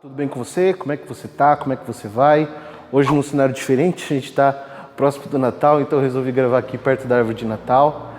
Tudo bem com você? Como é que você tá? Como é que você vai? Hoje num cenário diferente, a gente está próximo do Natal, então eu resolvi gravar aqui perto da árvore de Natal.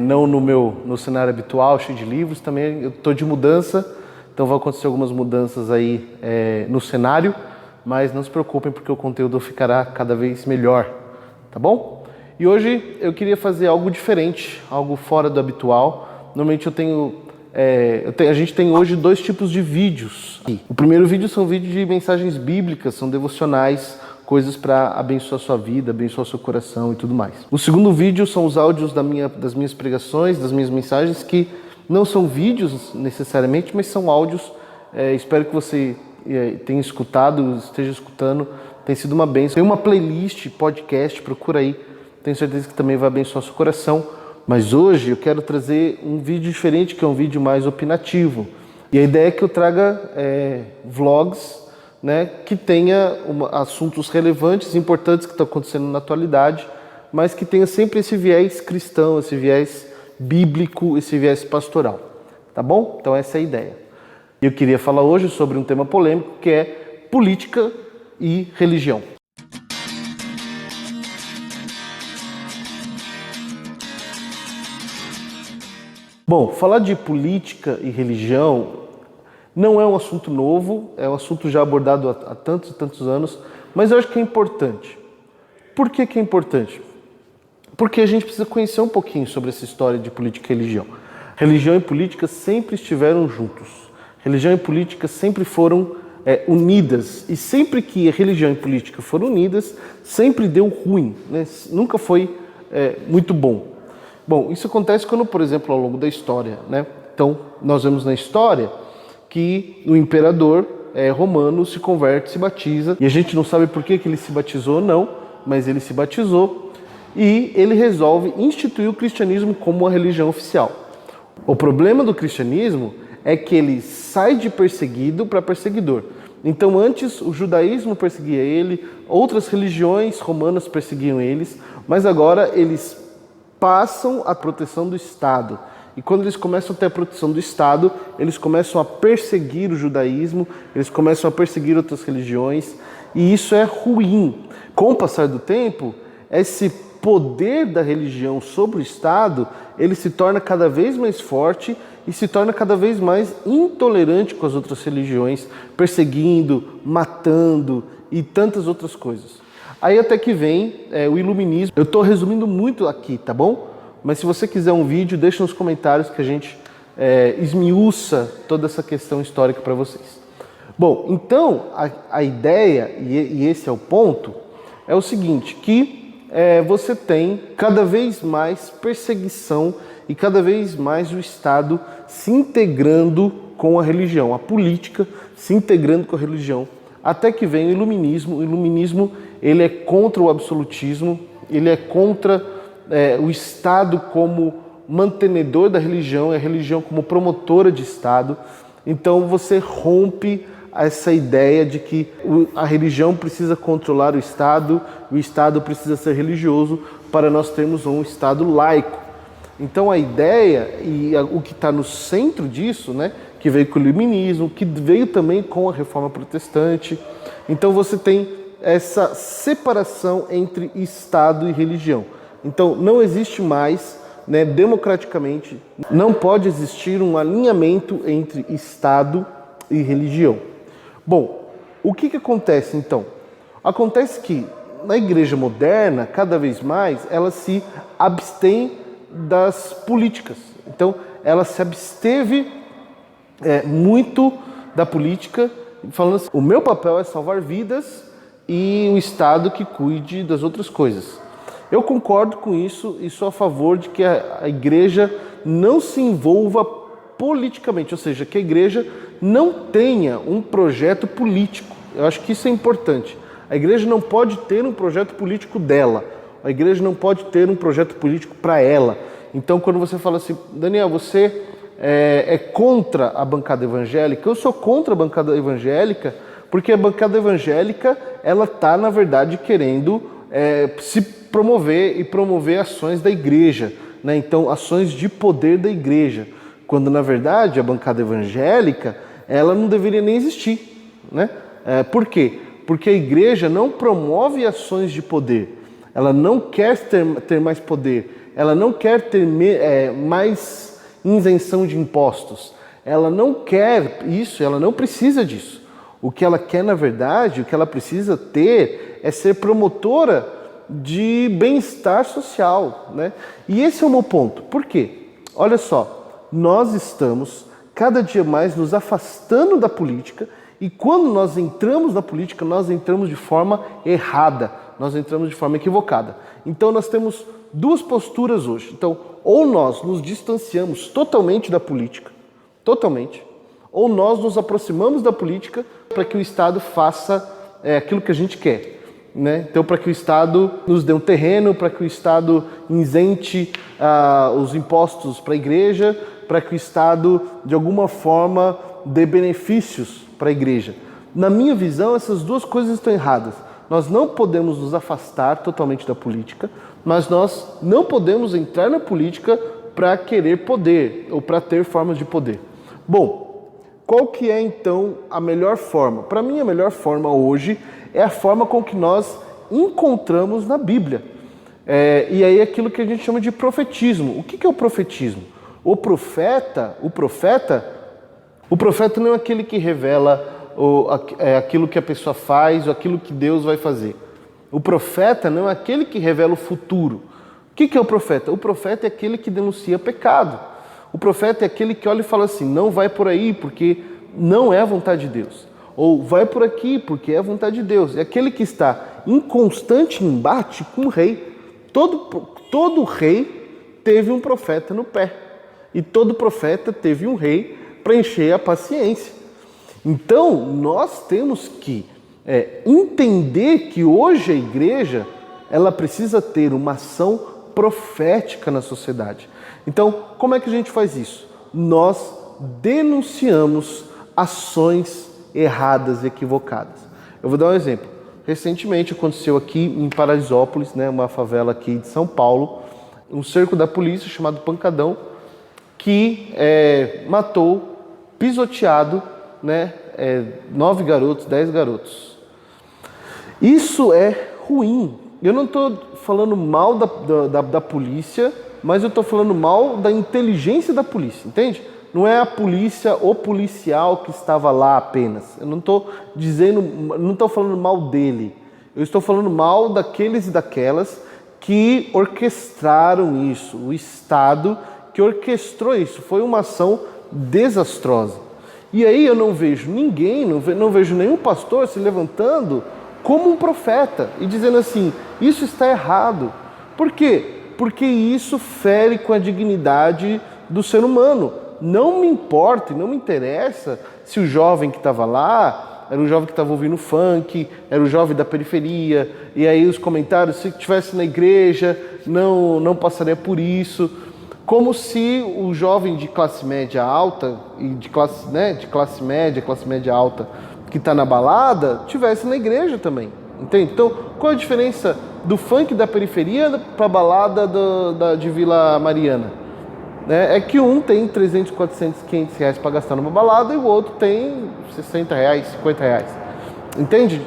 Não no cenário habitual, cheio de livros. Também eu estou de mudança, então vão acontecer algumas mudanças aí no cenário, mas não se preocupem porque o conteúdo ficará cada vez melhor, tá bom? E hoje eu queria fazer algo diferente, algo fora do habitual. Normalmente a gente tem hoje dois tipos de vídeos. O primeiro vídeo são vídeos de mensagens bíblicas, são devocionais, coisas para abençoar a sua vida, abençoar o seu coração e tudo mais. O segundo vídeo são os áudios das minhas pregações, das minhas mensagens, que não são vídeos necessariamente, mas são áudios. Espero que você tenha escutado, esteja escutando, tem sido uma bênção. Tem uma playlist, podcast, procura aí, tenho certeza que também vai abençoar o seu coração. Mas hoje eu quero trazer um vídeo diferente, que é um vídeo mais opinativo. E a ideia é que eu traga vlogs, né, que tenha assuntos relevantes, importantes que estão acontecendo na atualidade, mas que tenha sempre esse viés cristão, esse viés bíblico, esse viés pastoral. Tá bom? Então essa é a ideia. Eu queria falar hoje sobre um tema polêmico, que é política e religião. Bom, falar de política e religião não é um assunto novo, é um assunto já abordado há tantos e tantos anos, mas eu acho que é importante. Por que é importante? Porque a gente precisa conhecer um pouquinho sobre essa história de política e religião. Religião e política sempre estiveram juntos. Religião e política sempre foram unidas. E sempre que religião e política foram unidas, sempre deu ruim, né? Nunca foi muito bom. Bom, isso acontece quando, por exemplo, ao longo da história, né? Então, nós vemos na história que o imperador romano se converte, se batiza, e a gente não sabe por que ele se batizou ou não, mas ele se batizou e ele resolve instituir o cristianismo como uma religião oficial. O problema do cristianismo é que ele sai de perseguido para perseguidor. Então, antes o judaísmo perseguia ele, outras religiões romanas perseguiam eles, mas agora eles passam a proteção do Estado. E quando eles começam a ter a proteção do Estado, eles começam a perseguir o judaísmo, eles começam a perseguir outras religiões, e isso é ruim. Com o passar do tempo, esse poder da religião sobre o Estado, ele se torna cada vez mais forte e se torna cada vez mais intolerante com as outras religiões, perseguindo, matando e tantas outras coisas. Aí até que vem o iluminismo. Eu estou resumindo muito aqui, tá bom? Mas se você quiser um vídeo, deixa nos comentários que a gente esmiuça toda essa questão histórica para vocês. Bom, então a ideia, e esse é o ponto, é o seguinte, que você tem cada vez mais perseguição e cada vez mais o Estado se integrando com a religião, a política se integrando com a religião, até que vem o iluminismo. O iluminismo, ele é contra o absolutismo, ele é contra o Estado como mantenedor da religião, a religião como promotora de Estado. Então você rompe essa ideia de que a religião precisa controlar o Estado precisa ser religioso para nós termos um Estado laico. Então a ideia e o que está no centro disso, né, que veio com o iluminismo, que veio também com a reforma protestante. Então você tem essa separação entre Estado e religião. Então não existe mais, né, democraticamente, não pode existir um alinhamento entre Estado e religião. Bom, o que acontece então? Acontece que na igreja moderna, cada vez mais, ela se abstém das políticas. Então ela se absteve muito da política, falando assim, o meu papel é salvar vidas e o Estado que cuide das outras coisas. Eu concordo com isso e sou a favor de que a igreja não se envolva politicamente, ou seja, que a igreja não tenha um projeto político. Eu acho que isso é importante. A igreja não pode ter um projeto político dela. A igreja não pode ter um projeto político para ela. Então, quando você fala assim, Daniel, você é contra a bancada evangélica? Eu sou contra a bancada evangélica porque a bancada evangélica, ela está, na verdade, querendo se promover e promover ações da igreja, né? Então, ações de poder da igreja, quando, na verdade, a bancada evangélica, ela não deveria nem existir. né? Por quê? Porque a igreja não promove ações de poder. Ela não quer ter mais poder. Ela não quer ter mais isenção de impostos. Ela não quer isso, ela não precisa disso. O que ela quer, na verdade, o que ela precisa ter é ser promotora de bem-estar social, né? E esse é o meu ponto. Por quê? Olha só, nós estamos cada dia mais nos afastando da política e quando nós entramos na política, nós entramos de forma errada, nós entramos de forma equivocada. Então nós temos duas posturas hoje. Então, ou nós nos distanciamos totalmente da política, totalmente, ou nós nos aproximamos da política para que o Estado faça aquilo que a gente quer, né? Então, para que o Estado nos dê um terreno, para que o Estado isente os impostos para a igreja, para que o Estado, de alguma forma, dê benefícios para a igreja. Na minha visão, essas duas coisas estão erradas. Nós não podemos nos afastar totalmente da política, mas nós não podemos entrar na política para querer poder ou para ter formas de poder. Bom, qual que é então a melhor forma? Para mim, a melhor forma hoje é a forma com que nós encontramos na Bíblia. E aí aquilo que a gente chama de profetismo. O que é o profetismo? O profeta não é aquele que revela aquilo que a pessoa faz ou aquilo que Deus vai fazer. O profeta não é aquele que revela o futuro. O que é o profeta? O profeta é aquele que denuncia pecado. O profeta é aquele que olha e fala assim, não vai por aí porque não é a vontade de Deus. Ou vai por aqui porque é a vontade de Deus. É aquele que está em constante embate com o rei. Todo rei teve um profeta no pé. E todo profeta teve um rei para encher a paciência. Então, nós temos que entender que hoje a igreja ela precisa ter uma ação profética na sociedade. Então, como é que a gente faz isso? Nós denunciamos ações erradas e equivocadas. Eu vou dar um exemplo. Recentemente aconteceu aqui em Paraisópolis, né, uma favela aqui de São Paulo, um cerco da polícia chamado Pancadão, que matou, pisoteado, né, 9 garotos, 10 garotos. Isso é ruim. Eu não estou falando mal da polícia, mas eu estou falando mal da inteligência da polícia, entende? Não é a polícia, o policial que estava lá apenas. Eu não estou falando mal dele. Eu estou falando mal daqueles e daquelas que orquestraram isso. O Estado que orquestrou isso. Foi uma ação desastrosa. E aí eu não vejo ninguém, não vejo nenhum pastor se levantando como um profeta e dizendo assim, isso está errado. Por quê? Porque isso fere com a dignidade do ser humano. Não me importa e não me interessa se o jovem que estava lá era um jovem que estava ouvindo funk, era o jovem da periferia, e aí os comentários, se estivesse na igreja, não passaria por isso. Como se o jovem de classe média alta, e de classe média alta, que está na balada, estivesse na igreja também. Entende? Então, qual a diferença do funk da periferia para a balada de Vila Mariana? É que um tem 300, 400, 500 reais para gastar numa balada e o outro tem 60 reais, 50 reais. Entende?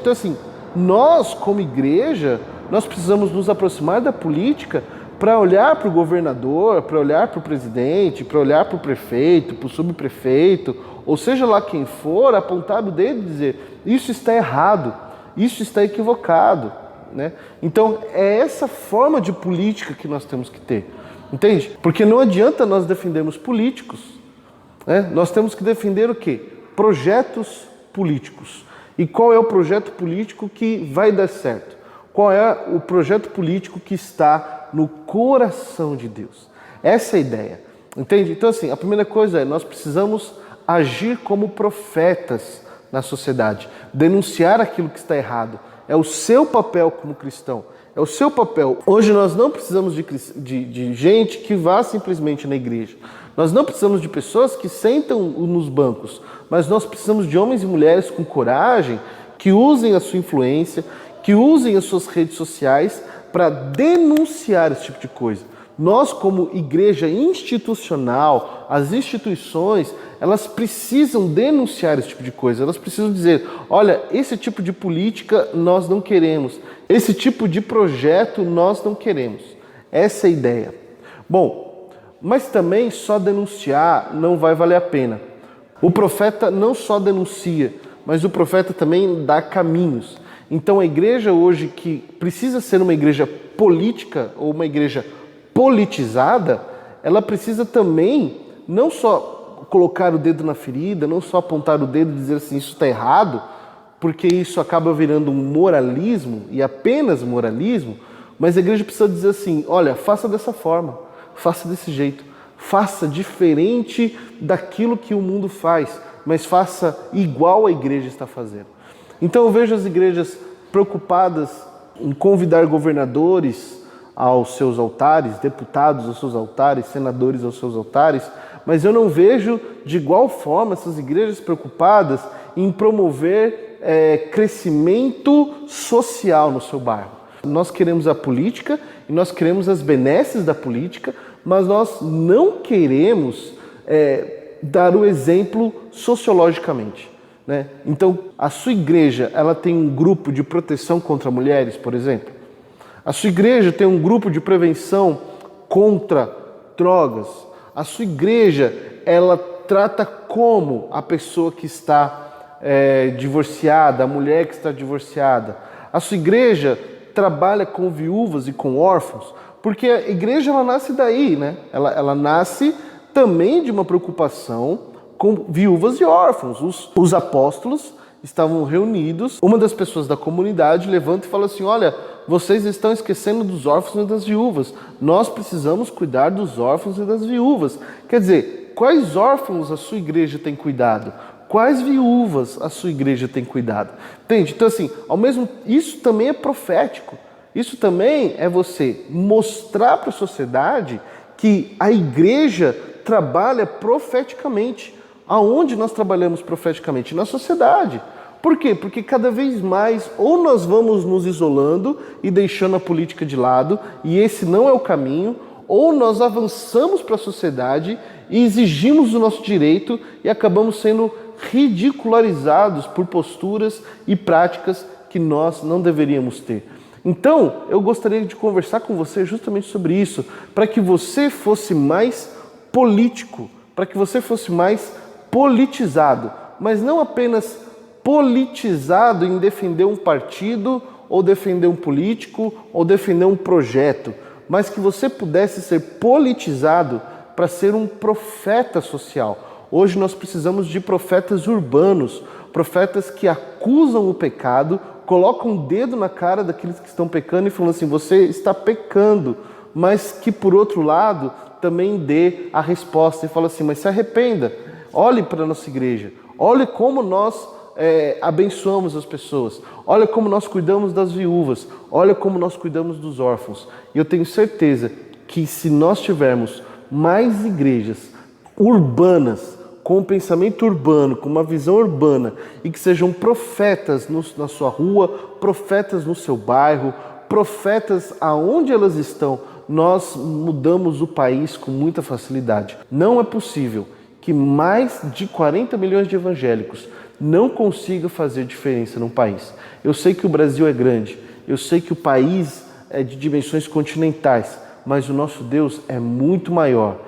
Então, assim, nós, como igreja, nós precisamos nos aproximar da política para olhar para o governador, para olhar para o presidente, para olhar para o prefeito, para o subprefeito, ou seja lá quem for, apontar o dedo e dizer, isso está errado, isso está equivocado, né? Então, é essa forma de política que nós temos que ter. Entende? Porque não adianta nós defendermos políticos, né? Nós temos que defender o quê? Projetos políticos. E qual é o projeto político que vai dar certo? Qual é o projeto político que está no coração de Deus? Essa é a ideia. Entende? Então, assim, a primeira coisa é nós precisamos agir como profetas na sociedade, denunciar aquilo que está errado. É o seu papel como cristão. É o seu papel. Hoje nós não precisamos de gente que vá simplesmente na igreja. Nós não precisamos de pessoas que sentam nos bancos, mas nós precisamos de homens e mulheres com coragem, que usem a sua influência, que usem as suas redes sociais para denunciar esse tipo de coisa. Nós, como igreja institucional, as instituições, elas precisam denunciar esse tipo de coisa. Elas precisam dizer, olha, esse tipo de política nós não queremos. Esse tipo de projeto nós não queremos. Essa é a ideia. Bom, mas também só denunciar não vai valer a pena. O profeta não só denuncia, mas o profeta também dá caminhos. Então a igreja hoje, que precisa ser uma igreja política ou uma igreja politizada, ela precisa também não só colocar o dedo na ferida, não só apontar o dedo e dizer assim, isso está errado, porque isso acaba virando um moralismo e apenas moralismo, mas a igreja precisa dizer assim, olha, faça dessa forma, faça desse jeito, faça diferente daquilo que o mundo faz, mas faça igual a igreja está fazendo. Então eu vejo as igrejas preocupadas em convidar governadores aos seus altares, deputados aos seus altares, senadores aos seus altares, mas eu não vejo de igual forma essas igrejas preocupadas em promover crescimento social no seu bairro. Nós queremos a política e nós queremos as benesses da política, mas nós não queremos dar o exemplo sociologicamente, né? Então, a sua igreja, ela tem um grupo de proteção contra mulheres, por exemplo? A sua igreja tem um grupo de prevenção contra drogas? A sua igreja, ela trata como a pessoa que está divorciada, a mulher que está divorciada? A sua igreja trabalha com viúvas e com órfãos? Porque a igreja, ela nasce daí, né? Ela nasce também de uma preocupação com viúvas e órfãos. Os apóstolos estavam reunidos, uma das pessoas da comunidade levanta e fala assim, olha, vocês estão esquecendo dos órfãos e das viúvas, nós precisamos cuidar dos órfãos e das viúvas. Quer dizer, quais órfãos a sua igreja tem cuidado? Quais viúvas a sua igreja tem cuidado? Entende? Então assim, isso também é profético, isso também é você mostrar para a sociedade que a igreja trabalha profeticamente. Aonde nós trabalhamos profeticamente? Na sociedade. Por quê? Porque cada vez mais ou nós vamos nos isolando e deixando a política de lado, e esse não é o caminho, ou nós avançamos para a sociedade e exigimos o nosso direito e acabamos sendo ridicularizados por posturas e práticas que nós não deveríamos ter. Então, eu gostaria de conversar com você justamente sobre isso, para que você fosse mais político, para que você fosse mais politizado, mas não apenas politizado em defender um partido, ou defender um político, ou defender um projeto, mas que você pudesse ser politizado para ser um profeta social. Hoje nós precisamos de profetas urbanos, profetas que acusam o pecado, colocam um dedo na cara daqueles que estão pecando e falam assim, você está pecando, mas que por outro lado também dê a resposta e fala assim, mas se arrependa, olhe para a nossa igreja, olhe como nós abençoamos as pessoas, olha como nós cuidamos das viúvas, olha como nós cuidamos dos órfãos. E eu tenho certeza que se nós tivermos mais igrejas urbanas, com um pensamento urbano, com uma visão urbana, e que sejam profetas na sua rua, profetas no seu bairro, profetas aonde elas estão, nós mudamos o país com muita facilidade. Não é possível que mais de 40 milhões de evangélicos não consiga fazer diferença no país. Eu sei que o Brasil é grande, eu sei que o país é de dimensões continentais, mas o nosso Deus é muito maior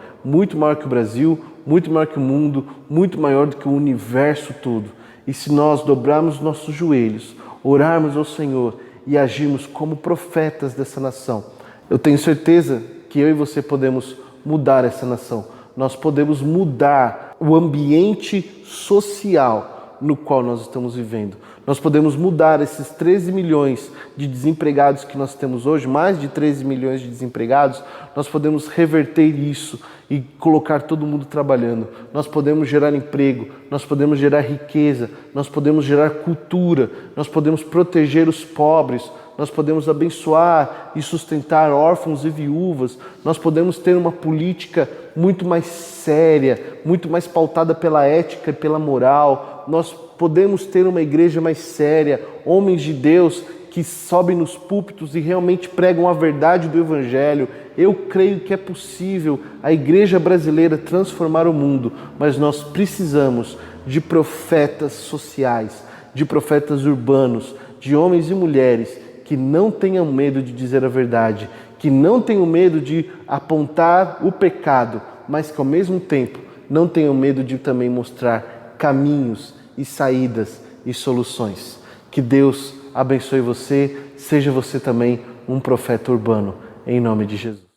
que o Brasil, muito maior que o mundo, muito maior do que o universo todo. E se nós dobrarmos nossos joelhos, orarmos ao Senhor e agirmos como profetas dessa nação, eu tenho certeza que eu e você podemos mudar essa nação. Nós podemos mudar o ambiente social no qual nós estamos vivendo. Nós podemos mudar esses 13 milhões de desempregados que nós temos hoje, mais de 13 milhões de desempregados, nós podemos reverter isso e colocar todo mundo trabalhando. Nós podemos gerar emprego, nós podemos gerar riqueza, nós podemos gerar cultura, nós podemos proteger os pobres, nós podemos abençoar e sustentar órfãos e viúvas, nós podemos ter uma política muito mais séria, muito mais pautada pela ética e pela moral, nós podemos ter uma igreja mais séria, homens de Deus que sobem nos púlpitos e realmente pregam a verdade do Evangelho. Eu creio que é possível a igreja brasileira transformar o mundo, mas nós precisamos de profetas sociais, de profetas urbanos, de homens e mulheres que não tenham medo de dizer a verdade, que não tenham medo de apontar o pecado, mas que ao mesmo tempo não tenham medo de também mostrar caminhos e saídas e soluções. Que Deus abençoe você, seja você também um profeta urbano, em nome de Jesus.